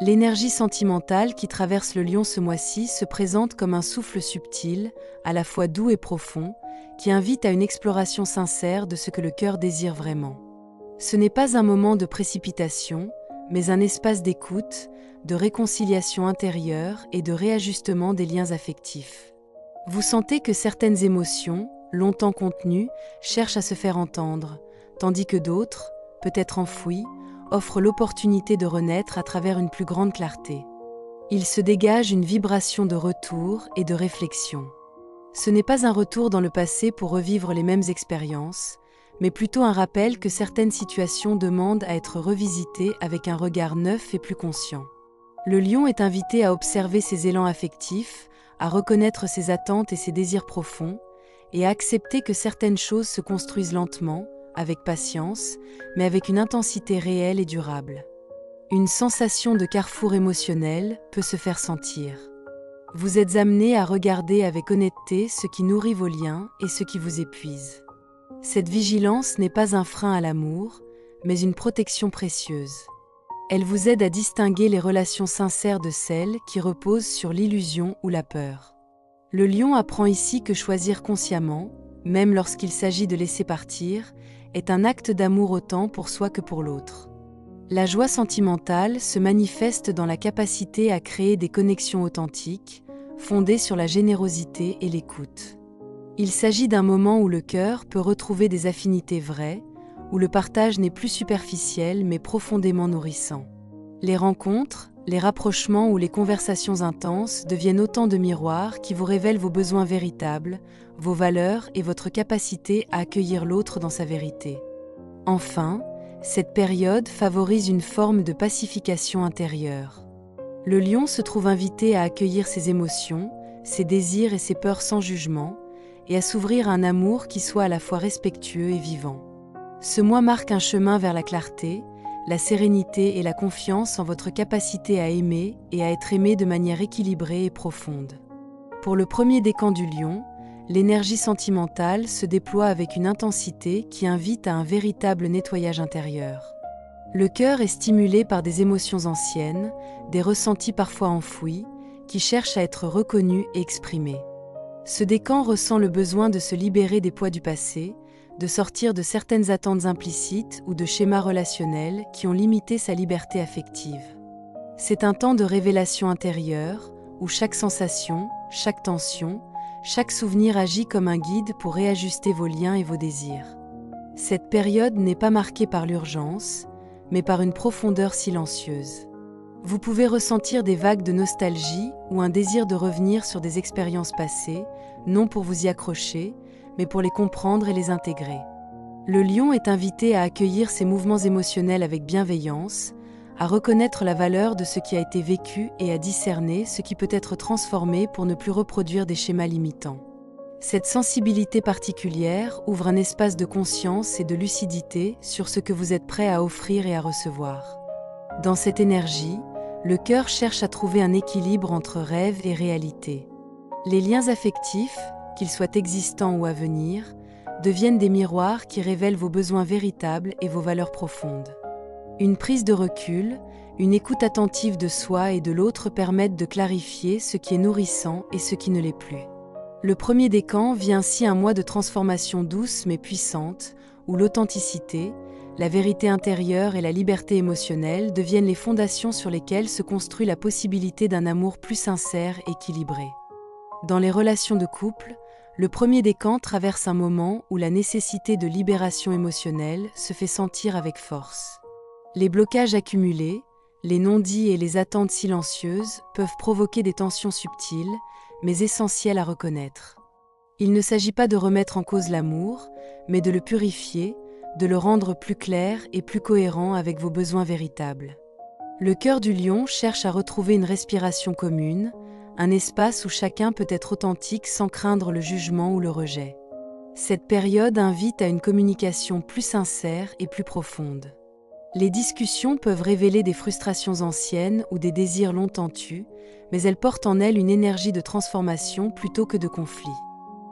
L'énergie sentimentale qui traverse le lion ce mois-ci se présente comme un souffle subtil, à la fois doux et profond, qui invite à une exploration sincère de ce que le cœur désire vraiment. Ce n'est pas un moment de précipitation, mais un espace d'écoute, de réconciliation intérieure et de réajustement des liens affectifs. Vous sentez que certaines émotions, longtemps contenues, cherchent à se faire entendre, tandis que d'autres, peut-être enfouies, offrent l'opportunité de renaître à travers une plus grande clarté. Il se dégage une vibration de retour et de réflexion. Ce n'est pas un retour dans le passé pour revivre les mêmes expériences, mais plutôt un rappel que certaines situations demandent à être revisitées avec un regard neuf et plus conscient. Le lion est invité à observer ses élans affectifs, à reconnaître ses attentes et ses désirs profonds, et à accepter que certaines choses se construisent lentement, avec patience, mais avec une intensité réelle et durable. Une sensation de carrefour émotionnel peut se faire sentir. Vous êtes amené à regarder avec honnêteté ce qui nourrit vos liens et ce qui vous épuise. Cette vigilance n'est pas un frein à l'amour, mais une protection précieuse. Elle vous aide à distinguer les relations sincères de celles qui reposent sur l'illusion ou la peur. Le lion apprend ici que choisir consciemment, même lorsqu'il s'agit de laisser partir, est un acte d'amour autant pour soi que pour l'autre. La joie sentimentale se manifeste dans la capacité à créer des connexions authentiques, fondées sur la générosité et l'écoute. Il s'agit d'un moment où le cœur peut retrouver des affinités vraies, où le partage n'est plus superficiel mais profondément nourrissant. Les rencontres, les rapprochements ou les conversations intenses deviennent autant de miroirs qui vous révèlent vos besoins véritables, vos valeurs et votre capacité à accueillir l'autre dans sa vérité. Enfin, cette période favorise une forme de pacification intérieure. Le lion se trouve invité à accueillir ses émotions, ses désirs et ses peurs sans jugement, et à s'ouvrir à un amour qui soit à la fois respectueux et vivant. Ce mois marque un chemin vers la clarté, la sérénité et la confiance en votre capacité à aimer et à être aimé de manière équilibrée et profonde. Pour le premier décan du lion, l'énergie sentimentale se déploie avec une intensité qui invite à un véritable nettoyage intérieur. Le cœur est stimulé par des émotions anciennes, des ressentis parfois enfouis, qui cherchent à être reconnus et exprimés. Ce décan ressent le besoin de se libérer des poids du passé, de sortir de certaines attentes implicites ou de schémas relationnels qui ont limité sa liberté affective. C'est un temps de révélation intérieure, où chaque sensation, chaque tension, chaque souvenir agit comme un guide pour réajuster vos liens et vos désirs. Cette période n'est pas marquée par l'urgence, mais par une profondeur silencieuse. Vous pouvez ressentir des vagues de nostalgie ou un désir de revenir sur des expériences passées, non pour vous y accrocher, mais pour les comprendre et les intégrer. Le lion est invité à accueillir ces mouvements émotionnels avec bienveillance, à reconnaître la valeur de ce qui a été vécu et à discerner ce qui peut être transformé pour ne plus reproduire des schémas limitants. Cette sensibilité particulière ouvre un espace de conscience et de lucidité sur ce que vous êtes prêt à offrir et à recevoir. Dans cette énergie, le cœur cherche à trouver un équilibre entre rêve et réalité. Les liens affectifs, qu'ils soient existants ou à venir, deviennent des miroirs qui révèlent vos besoins véritables et vos valeurs profondes. Une prise de recul, une écoute attentive de soi et de l'autre permettent de clarifier ce qui est nourrissant et ce qui ne l'est plus. Le premier décan vit ainsi un mois de transformation douce mais puissante, où l'authenticité, la vérité intérieure et la liberté émotionnelle deviennent les fondations sur lesquelles se construit la possibilité d'un amour plus sincère et équilibré. Dans les relations de couple, le premier décan traverse un moment où la nécessité de libération émotionnelle se fait sentir avec force. Les blocages accumulés, les non-dits et les attentes silencieuses peuvent provoquer des tensions subtiles, mais essentielles à reconnaître. Il ne s'agit pas de remettre en cause l'amour, mais de le purifier, de le rendre plus clair et plus cohérent avec vos besoins véritables. Le cœur du lion cherche à retrouver une respiration commune, un espace où chacun peut être authentique sans craindre le jugement ou le rejet. Cette période invite à une communication plus sincère et plus profonde. Les discussions peuvent révéler des frustrations anciennes ou des désirs longtemps tus, mais elles portent en elles une énergie de transformation plutôt que de conflit.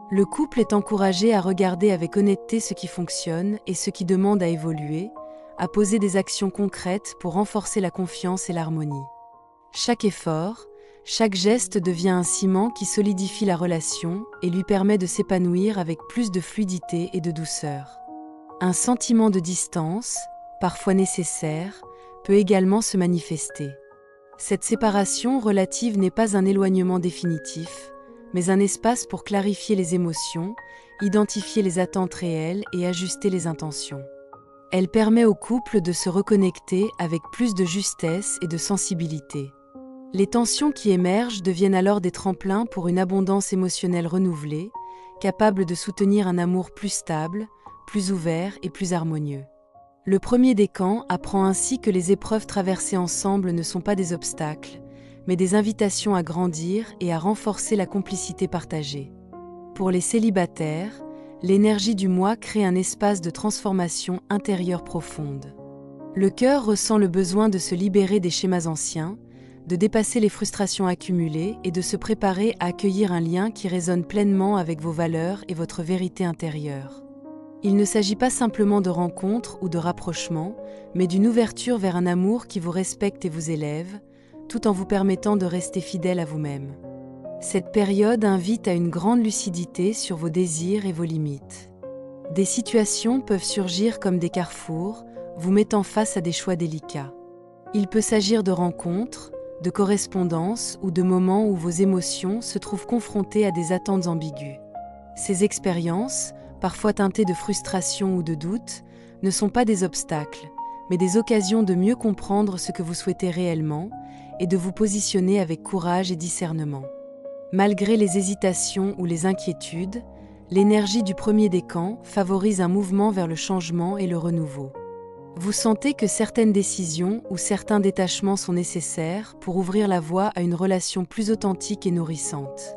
Le couple est encouragé à regarder avec honnêteté ce qui fonctionne et ce qui demande à évoluer, à poser des actions concrètes pour renforcer la confiance et l'harmonie. Chaque effort, chaque geste devient un ciment qui solidifie la relation et lui permet de s'épanouir avec plus de fluidité et de douceur. Un sentiment de distance, parfois nécessaire, peut également se manifester. Cette séparation relative n'est pas un éloignement définitif, mais un espace pour clarifier les émotions, identifier les attentes réelles et ajuster les intentions. Elle permet au couple de se reconnecter avec plus de justesse et de sensibilité. Les tensions qui émergent deviennent alors des tremplins pour une abondance émotionnelle renouvelée, capable de soutenir un amour plus stable, plus ouvert et plus harmonieux. Le premier décan apprend ainsi que les épreuves traversées ensemble ne sont pas des obstacles, mais des invitations à grandir et à renforcer la complicité partagée. Pour les célibataires, l'énergie du mois crée un espace de transformation intérieure profonde. Le cœur ressent le besoin de se libérer des schémas anciens, de dépasser les frustrations accumulées et de se préparer à accueillir un lien qui résonne pleinement avec vos valeurs et votre vérité intérieure. Il ne s'agit pas simplement de rencontres ou de rapprochements, mais d'une ouverture vers un amour qui vous respecte et vous élève, tout en vous permettant de rester fidèle à vous-même. Cette période invite à une grande lucidité sur vos désirs et vos limites. Des situations peuvent surgir comme des carrefours, vous mettant face à des choix délicats. Il peut s'agir de rencontres, de correspondances ou de moments où vos émotions se trouvent confrontées à des attentes ambiguës. Ces expériences, parfois teintées de frustration ou de doute, ne sont pas des obstacles, mais des occasions de mieux comprendre ce que vous souhaitez réellement et de vous positionner avec courage et discernement. Malgré les hésitations ou les inquiétudes, l'énergie du premier décan favorise un mouvement vers le changement et le renouveau. Vous sentez que certaines décisions ou certains détachements sont nécessaires pour ouvrir la voie à une relation plus authentique et nourrissante.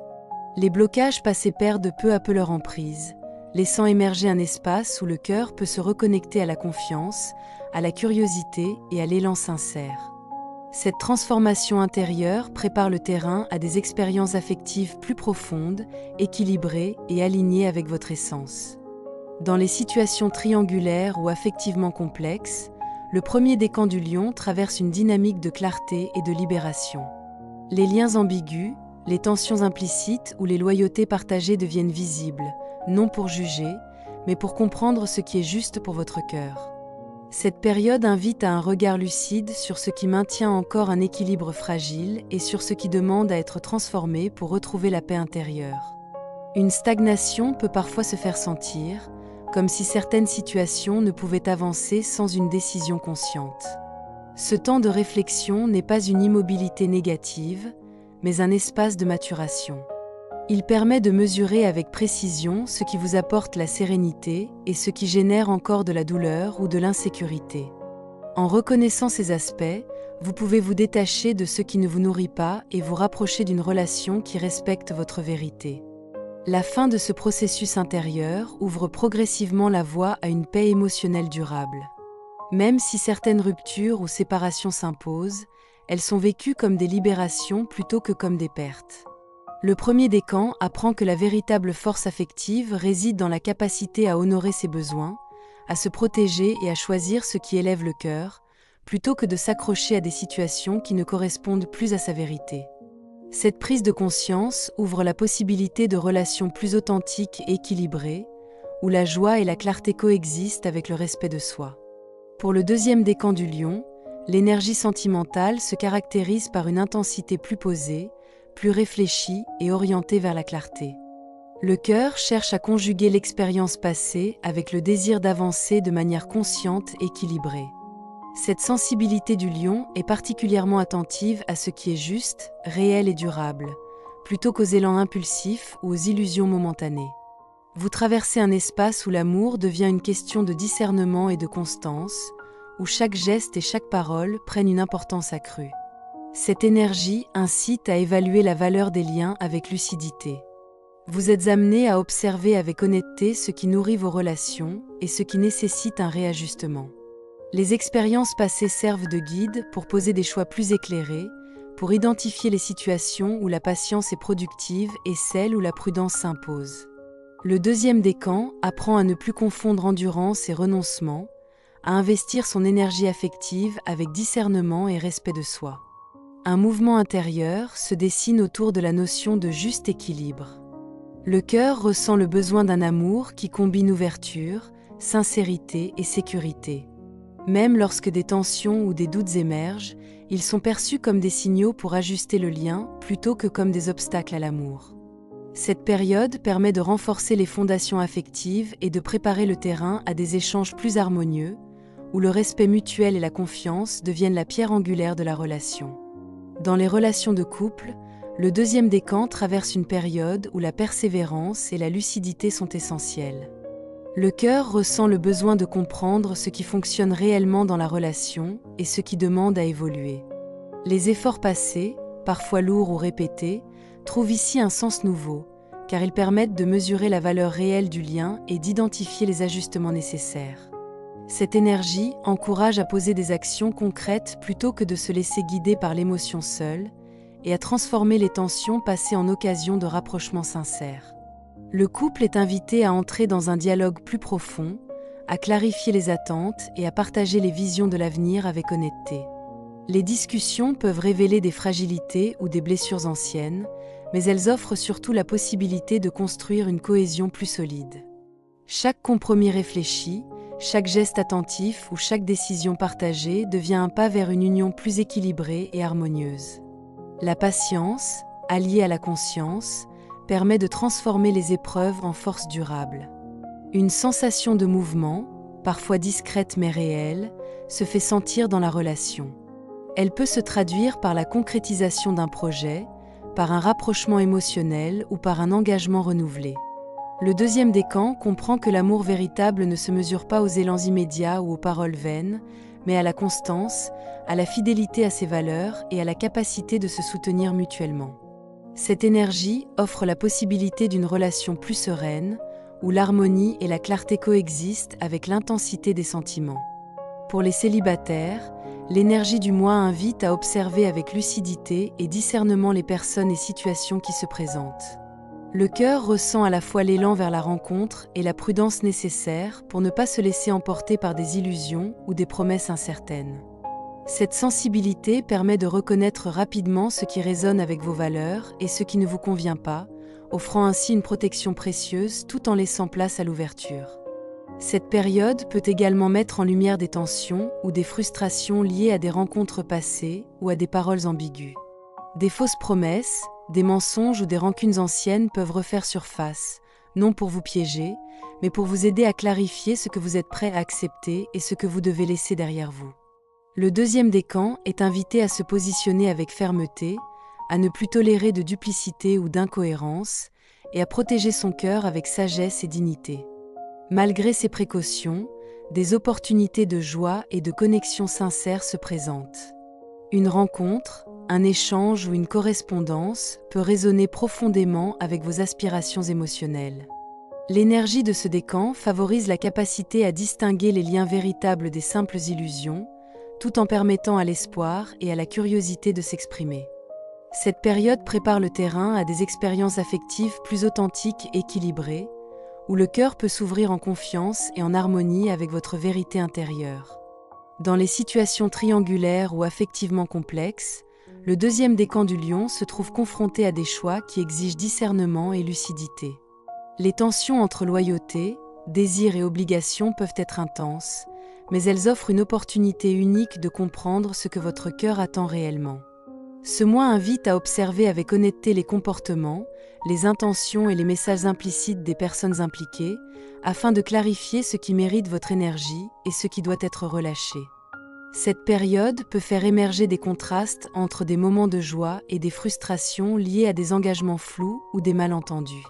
Les blocages passés perdent peu à peu leur emprise, laissant émerger un espace où le cœur peut se reconnecter à la confiance, à la curiosité et à l'élan sincère. Cette transformation intérieure prépare le terrain à des expériences affectives plus profondes, équilibrées et alignées avec votre essence. Dans les situations triangulaires ou affectivement complexes, le premier décan du Lion traverse une dynamique de clarté et de libération. Les liens ambigus, les tensions implicites ou les loyautés partagées deviennent visibles, non pour juger, mais pour comprendre ce qui est juste pour votre cœur. Cette période invite à un regard lucide sur ce qui maintient encore un équilibre fragile et sur ce qui demande à être transformé pour retrouver la paix intérieure. Une stagnation peut parfois se faire sentir, comme si certaines situations ne pouvaient avancer sans une décision consciente. Ce temps de réflexion n'est pas une immobilité négative, mais un espace de maturation. Il permet de mesurer avec précision ce qui vous apporte la sérénité et ce qui génère encore de la douleur ou de l'insécurité. En reconnaissant ces aspects, vous pouvez vous détacher de ce qui ne vous nourrit pas et vous rapprocher d'une relation qui respecte votre vérité. La fin de ce processus intérieur ouvre progressivement la voie à une paix émotionnelle durable. Même si certaines ruptures ou séparations s'imposent, elles sont vécues comme des libérations plutôt que comme des pertes. Le premier décan apprend que la véritable force affective réside dans la capacité à honorer ses besoins, à se protéger et à choisir ce qui élève le cœur, plutôt que de s'accrocher à des situations qui ne correspondent plus à sa vérité. Cette prise de conscience ouvre la possibilité de relations plus authentiques et équilibrées, où la joie et la clarté coexistent avec le respect de soi. Pour le deuxième décan du Lion, l'énergie sentimentale se caractérise par une intensité plus posée, plus réfléchie et orientée vers la clarté. Le cœur cherche à conjuguer l'expérience passée avec le désir d'avancer de manière consciente et équilibrée. Cette sensibilité du Lion est particulièrement attentive à ce qui est juste, réel et durable, plutôt qu'aux élans impulsifs ou aux illusions momentanées. Vous traversez un espace où l'amour devient une question de discernement et de constance, où chaque geste et chaque parole prennent une importance accrue. Cette énergie incite à évaluer la valeur des liens avec lucidité. Vous êtes amené à observer avec honnêteté ce qui nourrit vos relations et ce qui nécessite un réajustement. Les expériences passées servent de guide pour poser des choix plus éclairés, pour identifier les situations où la patience est productive et celles où la prudence s'impose. Le deuxième décan apprend à ne plus confondre endurance et renoncement, à investir son énergie affective avec discernement et respect de soi. un mouvement intérieur se dessine autour de la notion de juste équilibre. Le cœur ressent le besoin d'un amour qui combine ouverture, sincérité et sécurité. Même lorsque des tensions ou des doutes émergent, ils sont perçus comme des signaux pour ajuster le lien plutôt que comme des obstacles à l'amour. Cette période permet de renforcer les fondations affectives et de préparer le terrain à des échanges plus harmonieux, où le respect mutuel et la confiance deviennent la pierre angulaire de la relation. Dans les relations de couple, le deuxième décan traverse une période où la persévérance et la lucidité sont essentielles. Le cœur ressent le besoin de comprendre ce qui fonctionne réellement dans la relation et ce qui demande à évoluer. Les efforts passés, parfois lourds ou répétés, trouvent ici un sens nouveau, car ils permettent de mesurer la valeur réelle du lien et d'identifier les ajustements nécessaires. Cette énergie encourage à poser des actions concrètes plutôt que de se laisser guider par l'émotion seule, et à transformer les tensions passées en occasion de rapprochements sincères. Le couple est invité à entrer dans un dialogue plus profond, à clarifier les attentes et à partager les visions de l'avenir avec honnêteté. Les discussions peuvent révéler des fragilités ou des blessures anciennes, mais elles offrent surtout la possibilité de construire une cohésion plus solide. Chaque compromis réfléchi, chaque geste attentif ou chaque décision partagée devient un pas vers une union plus équilibrée et harmonieuse. La patience, alliée à la conscience, permet de transformer les épreuves en force durable. Une sensation de mouvement, parfois discrète mais réelle, se fait sentir dans la relation. Elle peut se traduire par la concrétisation d'un projet, par un rapprochement émotionnel ou par un engagement renouvelé. Le deuxième décan comprend que l'amour véritable ne se mesure pas aux élans immédiats ou aux paroles vaines, mais à la constance, à la fidélité à ses valeurs et à la capacité de se soutenir mutuellement. Cette énergie offre la possibilité d'une relation plus sereine, où l'harmonie et la clarté coexistent avec l'intensité des sentiments. Pour les célibataires, l'énergie du mois invite à observer avec lucidité et discernement les personnes et situations qui se présentent. Le cœur ressent à la fois l'élan vers la rencontre et la prudence nécessaire pour ne pas se laisser emporter par des illusions ou des promesses incertaines. Cette sensibilité permet de reconnaître rapidement ce qui résonne avec vos valeurs et ce qui ne vous convient pas, offrant ainsi une protection précieuse tout en laissant place à l'ouverture. Cette période peut également mettre en lumière des tensions ou des frustrations liées à des rencontres passées ou à des paroles ambiguës. Des fausses promesses, des mensonges ou des rancunes anciennes peuvent refaire surface, non pour vous piéger, mais pour vous aider à clarifier ce que vous êtes prêt à accepter et ce que vous devez laisser derrière vous. Le deuxième décan est invité à se positionner avec fermeté, à ne plus tolérer de duplicité ou d'incohérence, et à protéger son cœur avec sagesse et dignité. Malgré ces précautions, des opportunités de joie et de connexion sincère se présentent. Une rencontre, un échange ou une correspondance peut résonner profondément avec vos aspirations émotionnelles. L'énergie de ce décan favorise la capacité à distinguer les liens véritables des simples illusions, tout en permettant à l'espoir et à la curiosité de s'exprimer. Cette période prépare le terrain à des expériences affectives plus authentiques et équilibrées, où le cœur peut s'ouvrir en confiance et en harmonie avec votre vérité intérieure. Dans les situations triangulaires ou affectivement complexes, le deuxième décan du Lion se trouve confronté à des choix qui exigent discernement et lucidité. Les tensions entre loyauté, désir et obligation peuvent être intenses, mais elles offrent une opportunité unique de comprendre ce que votre cœur attend réellement. Ce mois invite à observer avec honnêteté les comportements, les intentions et les messages implicites des personnes impliquées, afin de clarifier ce qui mérite votre énergie et ce qui doit être relâché. Cette période peut faire émerger des contrastes entre des moments de joie et des frustrations liées à des engagements flous ou des malentendus.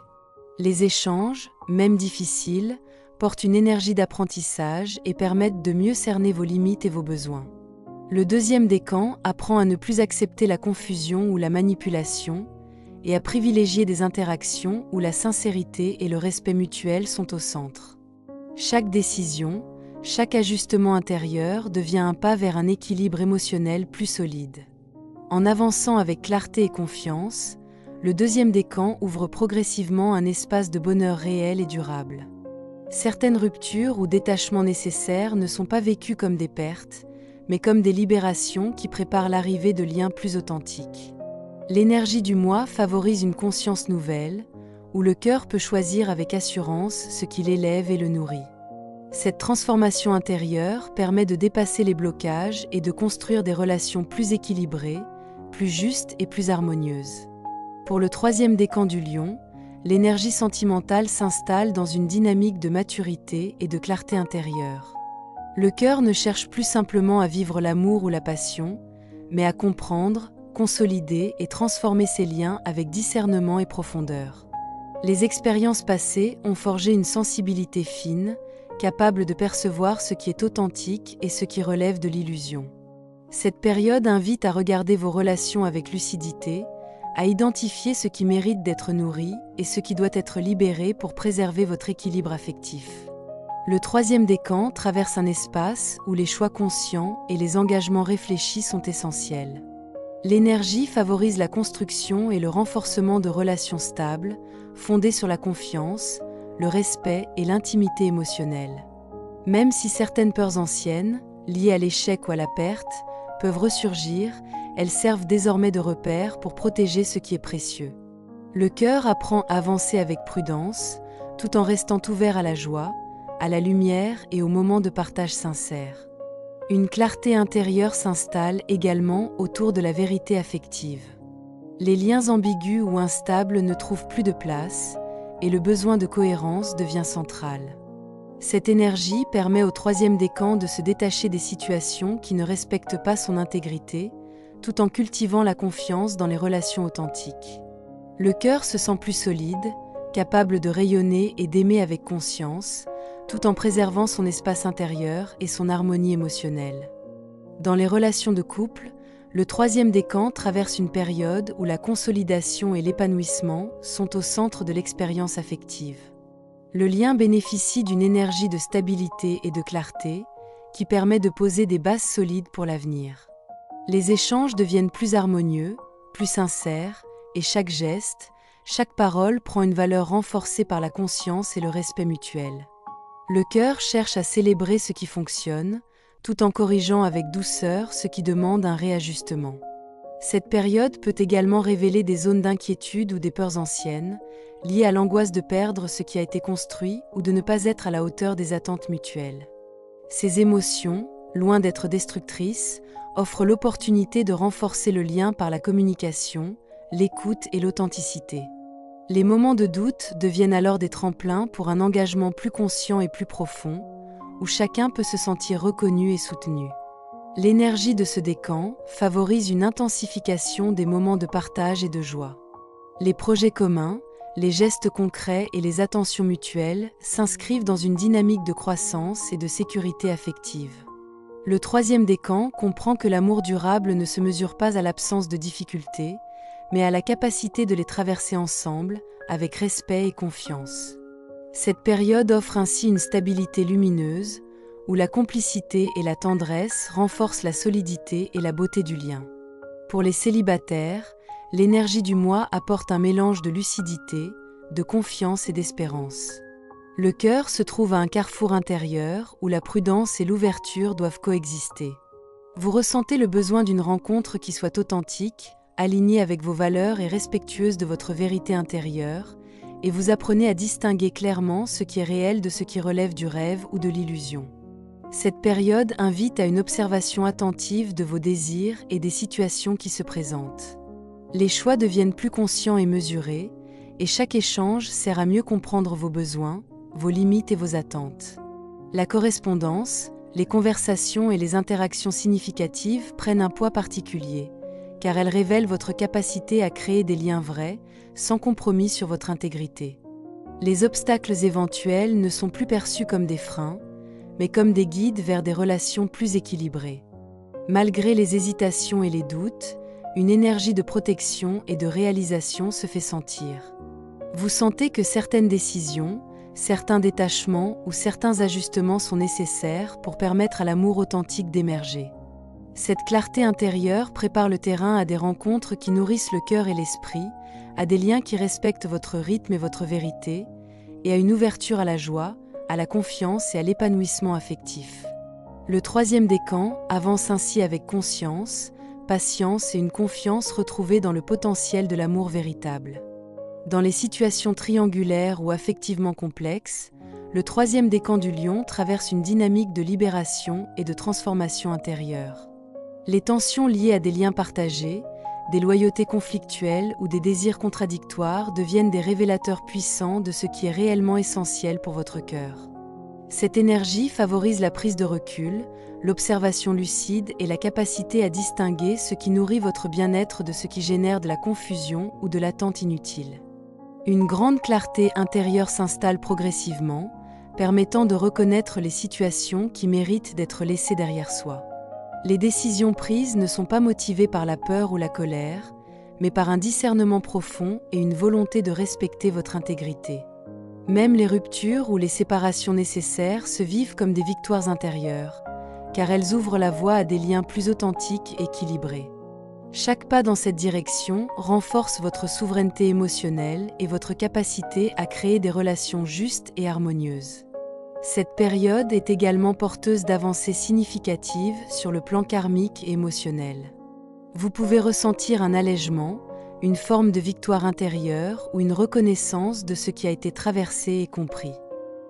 Les échanges, même difficiles, portent une énergie d'apprentissage et permettent de mieux cerner vos limites et vos besoins. Le deuxième décan apprend à ne plus accepter la confusion ou la manipulation et à privilégier des interactions où la sincérité et le respect mutuel sont au centre. Chaque décision, chaque ajustement intérieur devient un pas vers un équilibre émotionnel plus solide. En avançant avec clarté et confiance, le deuxième décan ouvre progressivement un espace de bonheur réel et durable. Certaines ruptures ou détachements nécessaires ne sont pas vécus comme des pertes, mais comme des libérations qui préparent l'arrivée de liens plus authentiques. L'énergie du mois favorise une conscience nouvelle, où le cœur peut choisir avec assurance ce qui l'élève et le nourrit. Cette transformation intérieure permet de dépasser les blocages et de construire des relations plus équilibrées, plus justes et plus harmonieuses. Pour le troisième décan du Lion, l'énergie sentimentale s'installe dans une dynamique de maturité et de clarté intérieure. Le cœur ne cherche plus simplement à vivre l'amour ou la passion, mais à comprendre, consolider et transformer ses liens avec discernement et profondeur. Les expériences passées ont forgé une sensibilité fine, capable de percevoir ce qui est authentique et ce qui relève de l'illusion. Cette période invite à regarder vos relations avec lucidité, à identifier ce qui mérite d'être nourri et ce qui doit être libéré pour préserver votre équilibre affectif. Le troisième décan traverse un espace où les choix conscients et les engagements réfléchis sont essentiels. L'énergie favorise la construction et le renforcement de relations stables, fondées sur la confiance, le respect et l'intimité émotionnelle. Même si certaines peurs anciennes, liées à l'échec ou à la perte, peuvent ressurgir, elles servent désormais de repères pour protéger ce qui est précieux. Le cœur apprend à avancer avec prudence, tout en restant ouvert à la joie, à la lumière et aux moments de partage sincère. Une clarté intérieure s'installe également autour de la vérité affective. Les liens ambigus ou instables ne trouvent plus de place, et le besoin de cohérence devient central. Cette énergie permet au troisième décan de se détacher des situations qui ne respectent pas son intégrité, tout en cultivant la confiance dans les relations authentiques. Le cœur se sent plus solide, capable de rayonner et d'aimer avec conscience, tout en préservant son espace intérieur et son harmonie émotionnelle. Dans les relations de couple, le troisième décan traverse une période où la consolidation et l'épanouissement sont au centre de l'expérience affective. Le lien bénéficie d'une énergie de stabilité et de clarté qui permet de poser des bases solides pour l'avenir. Les échanges deviennent plus harmonieux, plus sincères, et chaque geste, chaque parole prend une valeur renforcée par la conscience et le respect mutuel. Le cœur cherche à célébrer ce qui fonctionne, tout en corrigeant avec douceur ce qui demande un réajustement. Cette période peut également révéler des zones d'inquiétude ou des peurs anciennes, liées à l'angoisse de perdre ce qui a été construit ou de ne pas être à la hauteur des attentes mutuelles. Ces émotions, loin d'être destructrices, offrent l'opportunité de renforcer le lien par la communication, l'écoute et l'authenticité. Les moments de doute deviennent alors des tremplins pour un engagement plus conscient et plus profond, où chacun peut se sentir reconnu et soutenu. L'énergie de ce décan favorise une intensification des moments de partage et de joie. Les projets communs, les gestes concrets et les attentions mutuelles s'inscrivent dans une dynamique de croissance et de sécurité affective. Le troisième décan comprend que l'amour durable ne se mesure pas à l'absence de difficultés, mais à la capacité de les traverser ensemble, avec respect et confiance. Cette période offre ainsi une stabilité lumineuse, où la complicité et la tendresse renforcent la solidité et la beauté du lien. Pour les célibataires, l'énergie du mois apporte un mélange de lucidité, de confiance et d'espérance. Le cœur se trouve à un carrefour intérieur où la prudence et l'ouverture doivent coexister. Vous ressentez le besoin d'une rencontre qui soit authentique, alignée avec vos valeurs et respectueuse de votre vérité intérieure, et vous apprenez à distinguer clairement ce qui est réel de ce qui relève du rêve ou de l'illusion. Cette période invite à une observation attentive de vos désirs et des situations qui se présentent. Les choix deviennent plus conscients et mesurés, et chaque échange sert à mieux comprendre vos besoins, vos limites et vos attentes. La correspondance, les conversations et les interactions significatives prennent un poids particulier, car elles révèlent votre capacité à créer des liens vrais, sans compromis sur votre intégrité. Les obstacles éventuels ne sont plus perçus comme des freins, mais comme des guides vers des relations plus équilibrées. Malgré les hésitations et les doutes, une énergie de protection et de réalisation se fait sentir. Vous sentez que certaines décisions, certains détachements ou certains ajustements sont nécessaires pour permettre à l'amour authentique d'émerger. Cette clarté intérieure prépare le terrain à des rencontres qui nourrissent le cœur et l'esprit, à des liens qui respectent votre rythme et votre vérité, et à une ouverture à la joie, à la confiance et à l'épanouissement affectif. Le troisième décan avance ainsi avec conscience, patience et une confiance retrouvée dans le potentiel de l'amour véritable. Dans les situations triangulaires ou affectivement complexes, le troisième décan du lion traverse une dynamique de libération et de transformation intérieure. Les tensions liées à des liens partagés, des loyautés conflictuelles ou des désirs contradictoires deviennent des révélateurs puissants de ce qui est réellement essentiel pour votre cœur. Cette énergie favorise la prise de recul, l'observation lucide et la capacité à distinguer ce qui nourrit votre bien-être de ce qui génère de la confusion ou de l'attente inutile. Une grande clarté intérieure s'installe progressivement, permettant de reconnaître les situations qui méritent d'être laissées derrière soi. Les décisions prises ne sont pas motivées par la peur ou la colère, mais par un discernement profond et une volonté de respecter votre intégrité. Même les ruptures ou les séparations nécessaires se vivent comme des victoires intérieures, car elles ouvrent la voie à des liens plus authentiques et équilibrés. Chaque pas dans cette direction renforce votre souveraineté émotionnelle et votre capacité à créer des relations justes et harmonieuses. Cette période est également porteuse d'avancées significatives sur le plan karmique et émotionnel. Vous pouvez ressentir un allègement, une forme de victoire intérieure ou une reconnaissance de ce qui a été traversé et compris.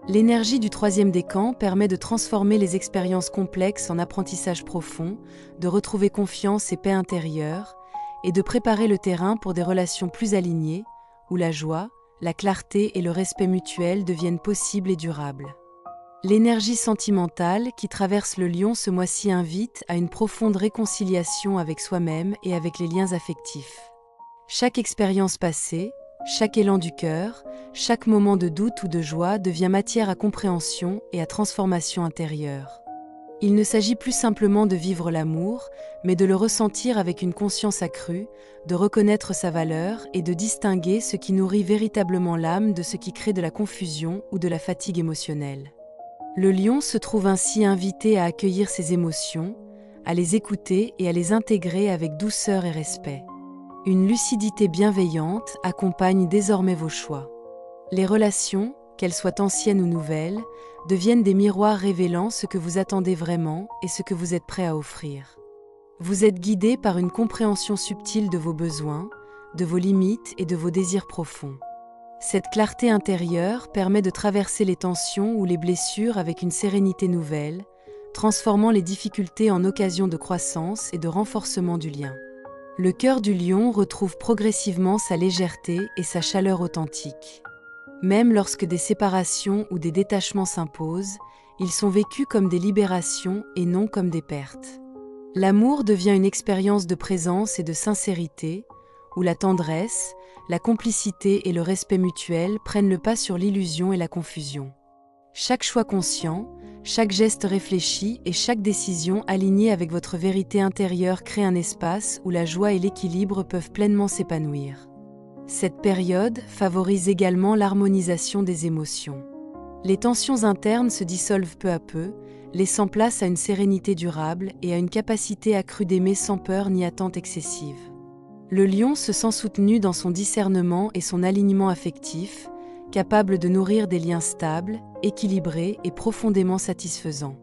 L'énergie du troisième décan permet de transformer les expériences complexes en apprentissage profond, de retrouver confiance et paix intérieure, et de préparer le terrain pour des relations plus alignées, où la joie, la clarté et le respect mutuel deviennent possibles et durables. L'énergie sentimentale qui traverse le lion ce mois-ci invite à une profonde réconciliation avec soi-même et avec les liens affectifs. Chaque expérience passée, chaque élan du cœur, chaque moment de doute ou de joie devient matière à compréhension et à transformation intérieure. Il ne s'agit plus simplement de vivre l'amour, mais de le ressentir avec une conscience accrue, de reconnaître sa valeur et de distinguer ce qui nourrit véritablement l'âme de ce qui crée de la confusion ou de la fatigue émotionnelle. Le lion se trouve ainsi invité à accueillir ses émotions, à les écouter et à les intégrer avec douceur et respect. Une lucidité bienveillante accompagne désormais vos choix. Les relations, qu'elles soient anciennes ou nouvelles, deviennent des miroirs révélant ce que vous attendez vraiment et ce que vous êtes prêt à offrir. Vous êtes guidé par une compréhension subtile de vos besoins, de vos limites et de vos désirs profonds. Cette clarté intérieure permet de traverser les tensions ou les blessures avec une sérénité nouvelle, transformant les difficultés en occasions de croissance et de renforcement du lien. Le cœur du lion retrouve progressivement sa légèreté et sa chaleur authentique. Même lorsque des séparations ou des détachements s'imposent, ils sont vécus comme des libérations et non comme des pertes. L'amour devient une expérience de présence et de sincérité, où la tendresse, la complicité et le respect mutuel prennent le pas sur l'illusion et la confusion. Chaque choix conscient, chaque geste réfléchi et chaque décision alignée avec votre vérité intérieure crée un espace où la joie et l'équilibre peuvent pleinement s'épanouir. Cette période favorise également l'harmonisation des émotions. Les tensions internes se dissolvent peu à peu, laissant place à une sérénité durable et à une capacité accrue d'aimer sans peur ni attente excessive. Le lion se sent soutenu dans son discernement et son alignement affectif, capable de nourrir des liens stables, équilibrés et profondément satisfaisants.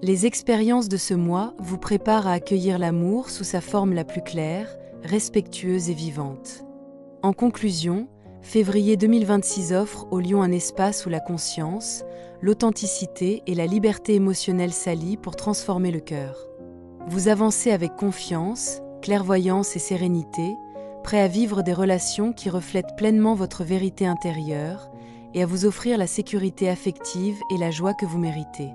Les expériences de ce mois vous préparent à accueillir l'amour sous sa forme la plus claire, respectueuse et vivante. En conclusion, février 2026 offre au lion un espace où la conscience, l'authenticité et la liberté émotionnelle s'allient pour transformer le cœur. Vous avancez avec confiance, clairvoyance et sérénité, prêt à vivre des relations qui reflètent pleinement votre vérité intérieure et à vous offrir la sécurité affective et la joie que vous méritez.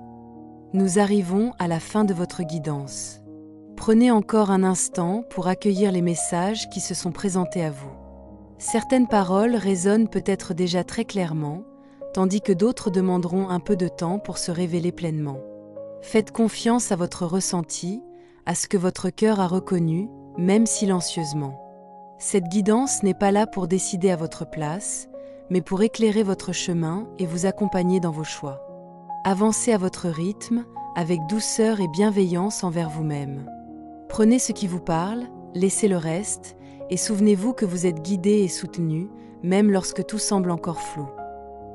Nous arrivons à la fin de votre guidance. Prenez encore un instant pour accueillir les messages qui se sont présentés à vous. Certaines paroles résonnent peut-être déjà très clairement, tandis que d'autres demanderont un peu de temps pour se révéler pleinement. Faites confiance à votre ressenti, à ce que votre cœur a reconnu, même silencieusement. Cette guidance n'est pas là pour décider à votre place, mais pour éclairer votre chemin et vous accompagner dans vos choix. Avancez à votre rythme, avec douceur et bienveillance envers vous-même. Prenez ce qui vous parle, laissez le reste, et souvenez-vous que vous êtes guidé et soutenu, même lorsque tout semble encore flou.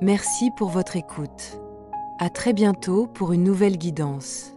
Merci pour votre écoute. À très bientôt pour une nouvelle guidance.